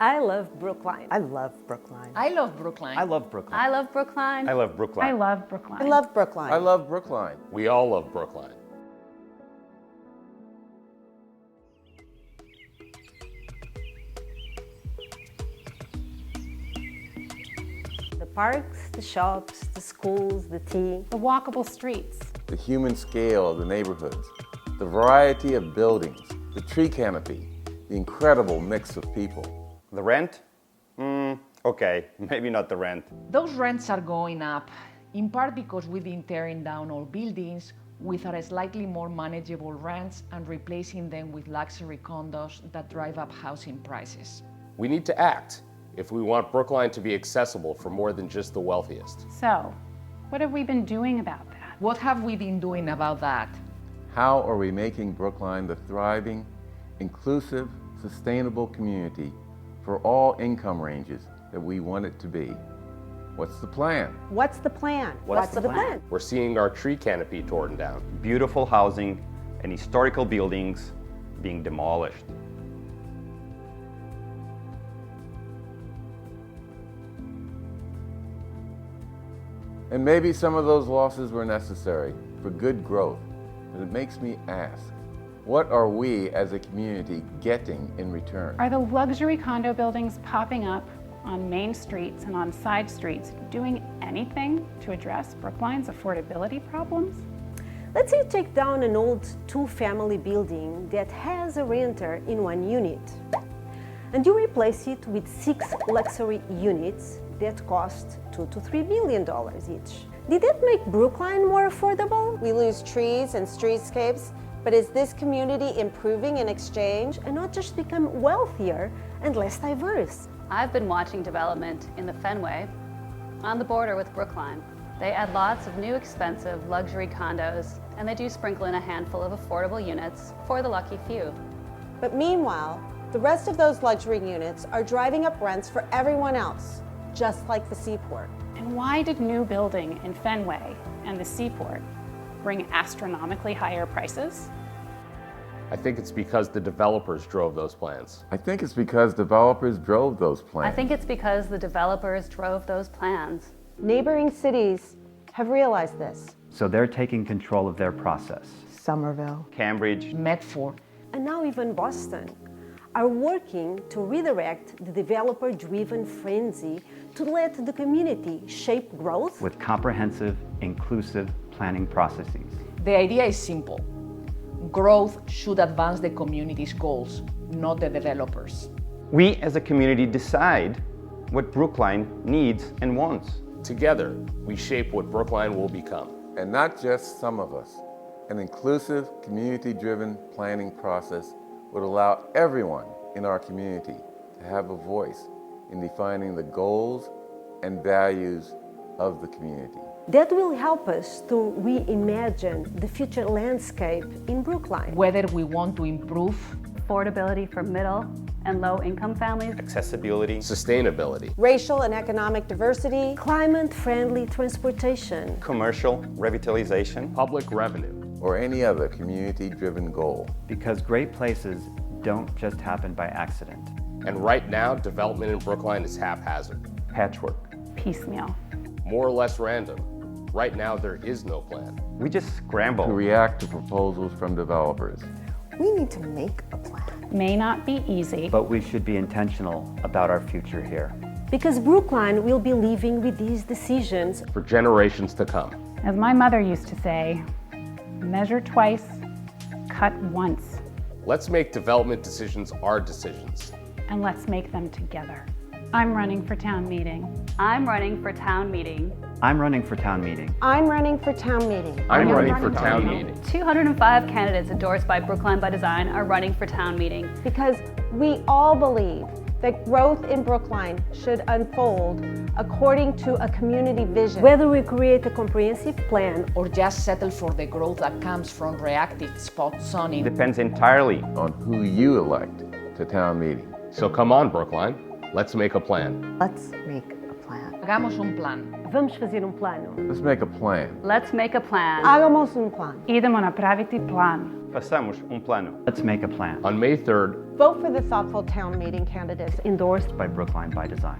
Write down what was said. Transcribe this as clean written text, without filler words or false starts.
I love Brookline. I love Brookline. I love Brookline. I love Brookline. I love Brookline. I love Brookline. I love Brookline. I love Brookline. I love Brookline. We all love Brookline. The parks, the shops, the schools, the tea. The walkable streets. The human scale of the neighborhoods, the variety of buildings, the tree canopy, the incredible mix of people. The rent? Okay, maybe not the rent. Those rents are going up, in part because we've been tearing down old buildings with our slightly more manageable rents and replacing them with luxury condos that drive up housing prices. We need to act if we want Brookline to be accessible for more than just the wealthiest. So, what have we been doing about that? What have we been doing about that? How are we making Brookline the thriving, inclusive, sustainable community for all income ranges that we want it to be? What's the plan? What's the plan? What's the plan? We're seeing our tree canopy torn down. Beautiful housing and historical buildings being demolished. And maybe some of those losses were necessary for good growth, but it makes me ask, what are we as a community getting in return? Are the luxury condo buildings popping up on main streets and on side streets doing anything to address Brookline's affordability problems? Let's say you take down an old two-family building that has a renter in one unit, and you replace it with 6 luxury units that cost $2 to $3 billion each. Did that make Brookline more affordable? We lose trees and streetscapes, but is this community improving in exchange? And not just become wealthier and less diverse? I've been watching development in the Fenway on the border with Brookline. They add lots of new expensive luxury condos, and they do sprinkle in a handful of affordable units for the lucky few. But meanwhile, the rest of those luxury units are driving up rents for everyone else, just like the Seaport. And why did new building in Fenway and the Seaport bring astronomically higher prices? I think it's because the developers drove those plans. I think it's because developers drove those plans. I think it's because the developers drove those plans. Neighboring cities have realized this. So they're taking control of their process. Somerville, Cambridge, Medford. And now even Boston are working to redirect the developer-driven frenzy to let the community shape growth With comprehensive, inclusive planning processes. The idea is simple. Growth should advance the community's goals, not the developers. we as a community decide what Brookline needs and wants. Together, we shape what Brookline will become. And not just some of us. An inclusive, community-driven planning process would allow everyone in our community to have a voice in defining the goals and values of the community. that will help us to reimagine the future landscape in Brookline. Whether we want to improve Affordability for middle and low income families. Accessibility, Sustainability. racial and economic diversity, Climate-friendly transportation. commercial revitalization, Public revenue. Or any other community-driven goal. Because great places don't just happen by accident. And right now, development in Brookline is haphazard. patchwork. Piecemeal. More or less random. Right now, there is no plan. We just To scramble. react to proposals from developers. we need to make a plan. May not be easy, But we should be intentional about our future here. Because Brookline will be living with these decisions. For generations to come. as my mother used to say, measure twice, cut once, Let's make development decisions our decisions. and let's make them together. I'm running for town meeting. I'm running for town meeting. I'm running for town meeting. I'm running for town meeting. I'm running for town meeting. 205 candidates endorsed by Brookline by Design are running for town meeting. Because we all believe that growth in Brookline should unfold according to a community vision. Whether we create a comprehensive plan or just settle for the growth that comes from reactive spot zoning. Depends entirely. On who you elect to town meeting. So come on, Brookline. Let's make a plan. Let's make a plan. Hagamos un plan. Vamos fazer um plano. Let's make a plan. Let's make a plan. Hagamos un plan. Idemo napraviti plan. Façamos plano. Let's make a plan. On May 3rd, Vote for the thoughtful town meeting candidates Endorsed By Brookline by Design.